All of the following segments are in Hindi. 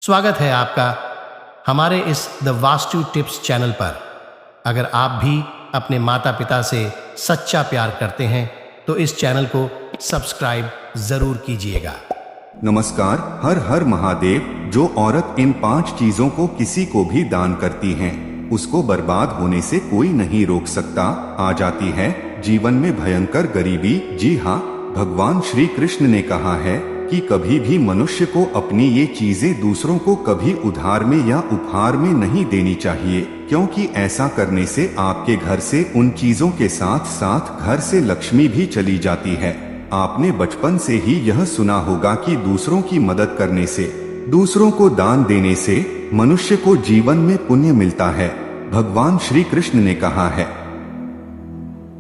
स्वागत है आपका हमारे इस द वास्तु टिप्स चैनल पर। अगर आप भी अपने माता पिता से सच्चा प्यार करते हैं तो इस चैनल को सब्सक्राइब जरूर कीजिएगा। नमस्कार। हर हर महादेव। जो औरत इन 5 चीजों को किसी को भी दान करती हैं, उसको बर्बाद होने से कोई नहीं रोक सकता। आ जाती है जीवन में भयंकर गरीबी। जी हाँ, भगवान श्री कृष्ण ने कहा है कि कभी भी मनुष्य को अपनी ये चीजें दूसरों को कभी उधार में या उपहार में नहीं देनी चाहिए, क्योंकि ऐसा करने से आपके घर से उन चीजों के साथ साथ घर से लक्ष्मी भी चली जाती है। आपने बचपन से ही यह सुना होगा कि दूसरों की मदद करने से, दूसरों को दान देने से मनुष्य को जीवन में पुण्य मिलता है। भगवान श्री कृष्ण ने कहा है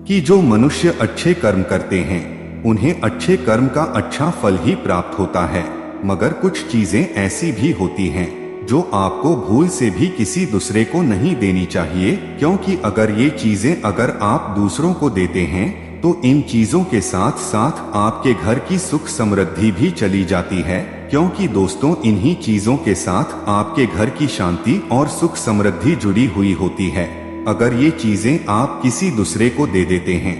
कि जो मनुष्य अच्छे कर्म करते हैं उन्हें अच्छे कर्म का अच्छा फल ही प्राप्त होता है। मगर कुछ चीजें ऐसी भी होती हैं जो आपको भूल से भी किसी दूसरे को नहीं देनी चाहिए, क्योंकि अगर ये चीजें अगर आप दूसरों को देते हैं तो इन चीजों के साथ साथ आपके घर की सुख समृद्धि भी चली जाती है। क्योंकि दोस्तों, इन्हीं चीजों के साथ आपके घर की शांति और सुख समृद्धि जुड़ी हुई होती है। अगर ये चीजें आप किसी दूसरे को दे देते हैं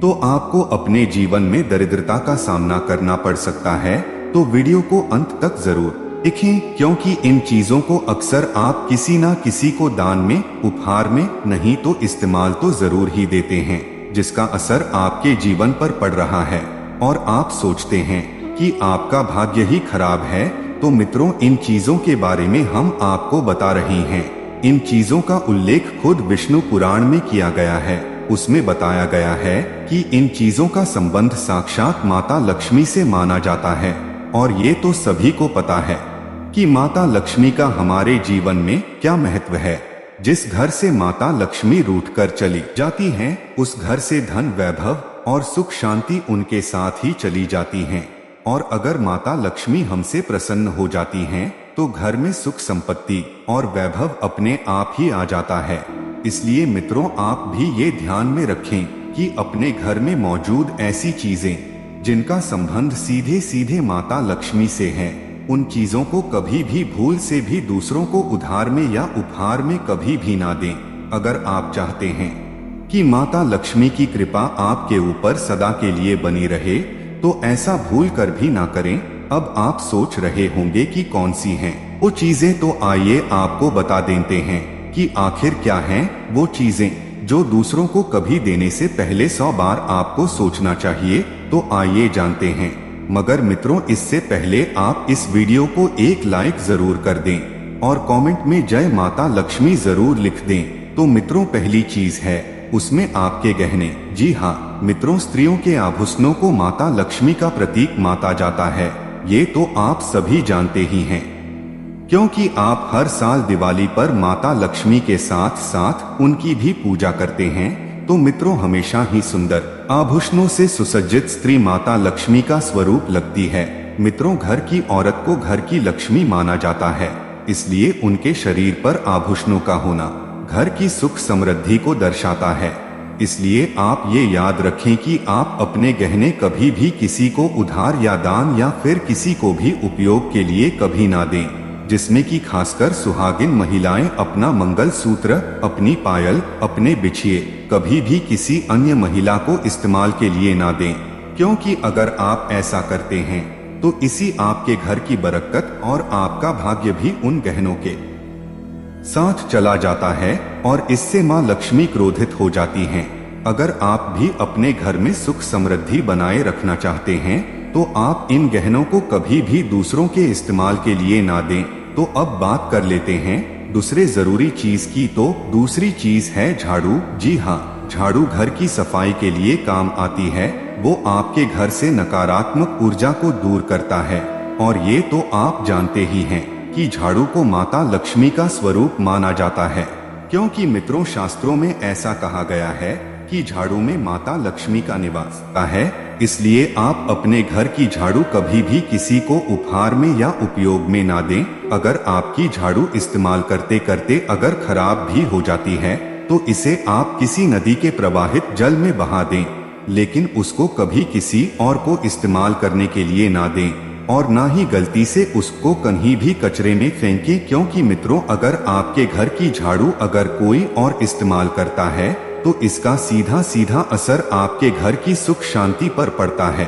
तो आपको अपने जीवन में दरिद्रता का सामना करना पड़ सकता है। तो वीडियो को अंत तक जरूर देखें, क्योंकि इन चीजों को अक्सर आप किसी ना किसी को दान में, उपहार में, नहीं तो इस्तेमाल तो जरूर ही देते हैं, जिसका असर आपके जीवन पर पड़ रहा है और आप सोचते हैं कि आपका भाग्य ही खराब है। तो मित्रों, इन चीजों के बारे में हम आपको बता रहे हैं। इन चीजों का उल्लेख खुद विष्णु पुराण में किया गया है। उसमें बताया गया है कि इन चीजों का संबंध साक्षात माता लक्ष्मी से माना जाता है। और ये तो सभी को पता है कि माता लक्ष्मी का हमारे जीवन में क्या महत्व है। जिस घर से माता लक्ष्मी रूठकर चली जाती हैं, उस घर से धन, वैभव और सुख शांति उनके साथ ही चली जाती हैं। और अगर माता लक्ष्मी हमसे प्रसन्न हो जाती हैं तो घर में सुख, संपत्ति और वैभव अपने आप ही आ जाता है। इसलिए मित्रों, आप भी ये ध्यान में रखें कि अपने घर में मौजूद ऐसी चीजें जिनका संबंध सीधे सीधे माता लक्ष्मी से है, उन चीजों को कभी भी भूल से भी दूसरों को उधार में या उपहार में कभी भी ना दें। अगर आप चाहते हैं कि माता लक्ष्मी की कृपा आपके ऊपर सदा के लिए बनी रहे तो ऐसा भूल कर भी ना करें। अब आप सोच रहे होंगे कि कौन सी हैं वो चीजें, तो आइए आपको बता देते हैं कि आखिर क्या हैं वो चीजें जो दूसरों को कभी देने से पहले 100 बार आपको सोचना चाहिए। तो आइए जानते हैं। मगर मित्रों, इससे पहले आप इस वीडियो को एक लाइक जरूर कर दें और कमेंट में जय माता लक्ष्मी जरूर लिख दें। तो मित्रों, पहली चीज है उसमें आपके गहने। जी हाँ मित्रों, स्त्रियों के आभूषणों को माता लक्ष्मी का प्रतीक माना जाता है। ये तो आप सभी जानते ही हैं, क्योंकि आप हर साल दिवाली पर माता लक्ष्मी के साथ साथ उनकी भी पूजा करते हैं। तो मित्रों, हमेशा ही सुंदर आभूषणों से सुसज्जित स्त्री माता लक्ष्मी का स्वरूप लगती है। मित्रों, घर की औरत को घर की लक्ष्मी माना जाता है, इसलिए उनके शरीर पर आभूषणों का होना घर की सुख समृद्धि को दर्शाता है। इसलिए आप ये याद रखें कि आप अपने गहने कभी भी किसी को उधार या दान या फिर किसी को भी उपयोग के लिए कभी ना दें, जिसमें कि खासकर सुहागिन महिलाएं अपना मंगल सूत्र, अपनी पायल, अपने बिछिए कभी भी किसी अन्य महिला को इस्तेमाल के लिए ना दें। क्योंकि अगर आप ऐसा करते हैं तो इसी आपके घर की बरकत और आपका भाग्य भी उन गहनों के साथ चला जाता है और इससे माँ लक्ष्मी क्रोधित हो जाती हैं। अगर आप भी अपने घर में सुख समृद्धि बनाए रखना चाहते हैं तो आप इन गहनों को कभी भी दूसरों के इस्तेमाल के लिए ना दें। तो अब बात कर लेते हैं दूसरे जरूरी चीज की। तो दूसरी चीज है झाड़ू। जी हाँ, झाड़ू घर की सफाई के लिए काम आती है। वो आपके घर से नकारात्मक ऊर्जा को दूर करता है। और ये तो आप जानते ही हैं कि झाड़ू को माता लक्ष्मी का स्वरूप माना जाता है, क्योंकि मित्रों, शास्त्रों में ऐसा कहा गया है कि झाड़ू में माता लक्ष्मी का निवास है। इसलिए आप अपने घर की झाड़ू कभी भी किसी को उपहार में या उपयोग में ना दें। अगर आपकी झाड़ू इस्तेमाल करते करते अगर खराब भी हो जाती है तो इसे आप किसी नदी के प्रवाहित जल में बहा दें, लेकिन उसको कभी किसी और को इस्तेमाल करने के लिए ना दें। और ना ही गलती से उसको कहीं भी कचरे में फेंकें, क्योंकि मित्रों अगर आपके घर की झाड़ू अगर कोई और इस्तेमाल करता है तो इसका सीधा सीधा असर आपके घर की सुख शांति पर पड़ता है।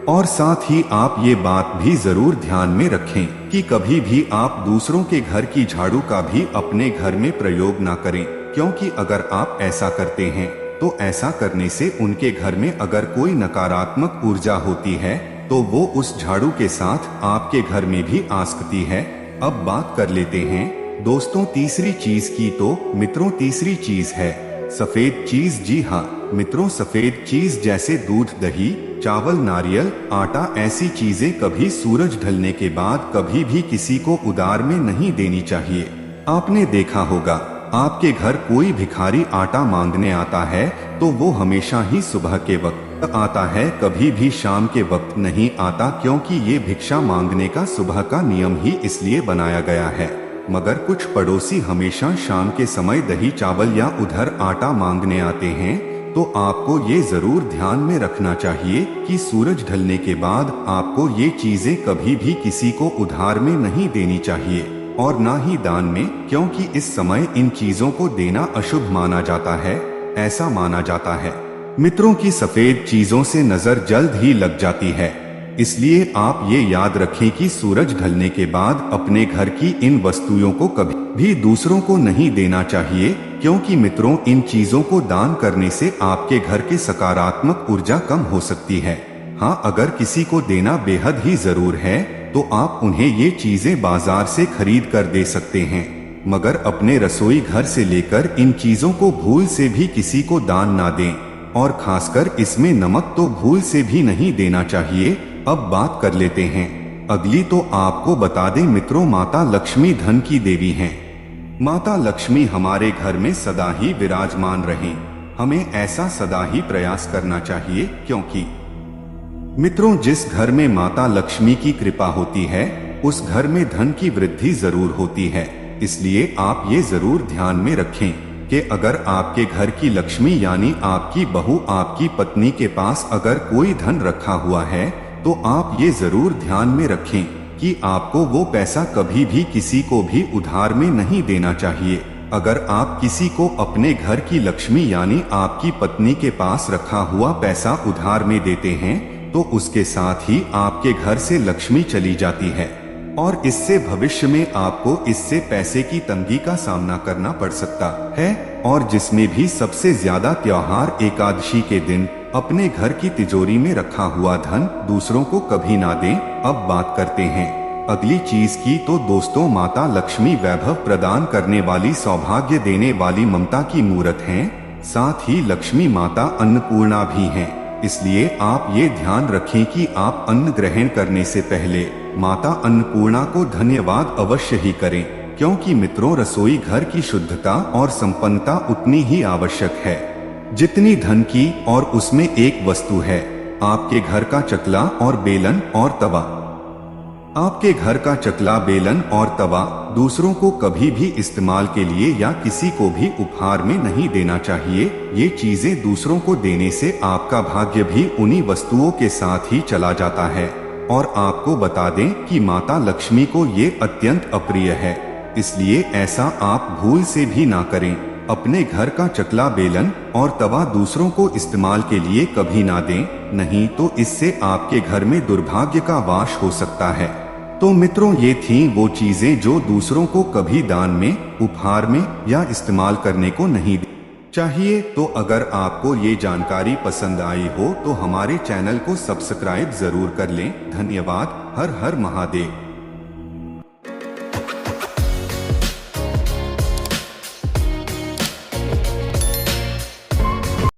और साथ ही आप ये बात भी जरूर ध्यान में रखें कि कभी भी आप दूसरों के घर की झाड़ू का भी अपने घर में प्रयोग ना करें, क्योंकि अगर आप ऐसा करते हैं तो ऐसा करने से उनके घर में अगर कोई नकारात्मक ऊर्जा होती है तो वो उस झाड़ू के साथ आपके घर में भी आ सकती है। अब बात कर लेते हैं दोस्तों तीसरी चीज की। तो मित्रों तीसरी चीज है सफेद चीज। जी हाँ मित्रों, सफेद चीज जैसे दूध, दही, चावल, नारियल, आटा, ऐसी चीजें कभी सूरज ढलने के बाद कभी भी किसी को उधार में नहीं देनी चाहिए। आपने देखा होगा आपके घर कोई भिखारी आटा मांगने आता है तो वो हमेशा ही सुबह के वक्त आता है, कभी भी शाम के वक्त नहीं आता, क्योंकि ये भिक्षा मांगने का सुबह का नियम ही इसलिए बनाया गया है। मगर कुछ पड़ोसी हमेशा शाम के समय दही, चावल या उधर आटा मांगने आते हैं, तो आपको ये जरूर ध्यान में रखना चाहिए कि सूरज ढलने के बाद आपको ये चीजें कभी भी किसी को उधार में नहीं देनी चाहिए और ना ही दान में, क्योंकि इस समय इन चीजों को देना अशुभ माना जाता है। ऐसा माना जाता है मित्रों की सफेद चीजों से नजर जल्द ही लग जाती है, इसलिए आप ये याद रखें कि सूरज ढलने के बाद अपने घर की इन वस्तुओं को कभी भी दूसरों को नहीं देना चाहिए, क्योंकि मित्रों इन चीजों को दान करने से आपके घर की सकारात्मक ऊर्जा कम हो सकती है। हाँ, अगर किसी को देना बेहद ही जरूर है तो आप उन्हें ये चीजें बाजार से खरीद कर दे सकते हैं, मगर अपने रसोई घर से लेकर इन चीजों को भूल से भी किसी को दान ना दें, और खासकर इसमें नमक तो भूल से भी नहीं देना चाहिए। अब बात कर लेते हैं अगली। तो आपको बता दें मित्रों, माता लक्ष्मी धन की देवी हैं। माता लक्ष्मी हमारे घर में सदा ही विराजमान रहें, हमें ऐसा सदा ही प्रयास करना चाहिए, क्योंकि मित्रों जिस घर में माता लक्ष्मी की कृपा होती है उस घर में धन की वृद्धि जरूर होती है। इसलिए आप ये जरूर ध्यान में रखें कि अगर आपके घर की लक्ष्मी यानी आपकी बहू, आपकी पत्नी के पास अगर कोई धन रखा हुआ है तो आप ये जरूर ध्यान में रखें कि आपको वो पैसा कभी भी किसी को भी उधार में नहीं देना चाहिए। अगर आप किसी को अपने घर की लक्ष्मी यानी आपकी पत्नी के पास रखा हुआ पैसा उधार में देते हैं तो उसके साथ ही आपके घर से लक्ष्मी चली जाती है, और इससे भविष्य में आपको इससे पैसे की तंगी का सामना करना पड़ सकता है। और जिसमें भी सबसे ज्यादा त्योहार एकादशी के दिन अपने घर की तिजोरी में रखा हुआ धन दूसरों को कभी ना दें। अब बात करते हैं अगली चीज की। तो दोस्तों माता लक्ष्मी वैभव प्रदान करने वाली, सौभाग्य देने वाली, ममता की मूर्त हैं, साथ ही लक्ष्मी माता अन्नपूर्णा भी हैं। इसलिए आप ये ध्यान रखें कि आप अन्न ग्रहण करने से पहले माता अन्नपूर्णा को धन्यवाद अवश्य ही करें, क्योंकि मित्रों रसोई घर की शुद्धता और संपन्नता उतनी ही आवश्यक है जितनी धन की, और उसमें एक वस्तु है आपके घर का चकला और बेलन और तवा। आपके घर का चकला, बेलन और तवा दूसरों को कभी भी इस्तेमाल के लिए या किसी को भी उपहार में नहीं देना चाहिए। ये चीजें दूसरों को देने से आपका भाग्य भी उन्हीं वस्तुओं के साथ ही चला जाता है। और आपको बता दें कि माता लक्ष्मी को ये अत्यंत अप्रिय है, इसलिए ऐसा आप भूल से भी ना करें। अपने घर का चकला, बेलन और तवा दूसरों को इस्तेमाल के लिए कभी ना दें, नहीं तो इससे आपके घर में दुर्भाग्य का वास हो सकता है। तो मित्रों ये थी वो चीजें जो दूसरों को कभी दान में, उपहार में या इस्तेमाल करने को नहीं चाहिए। तो अगर आपको ये जानकारी पसंद आई हो तो हमारे चैनल को सब्सक्राइब जरूर कर लें। धन्यवाद। हर हर महादेव।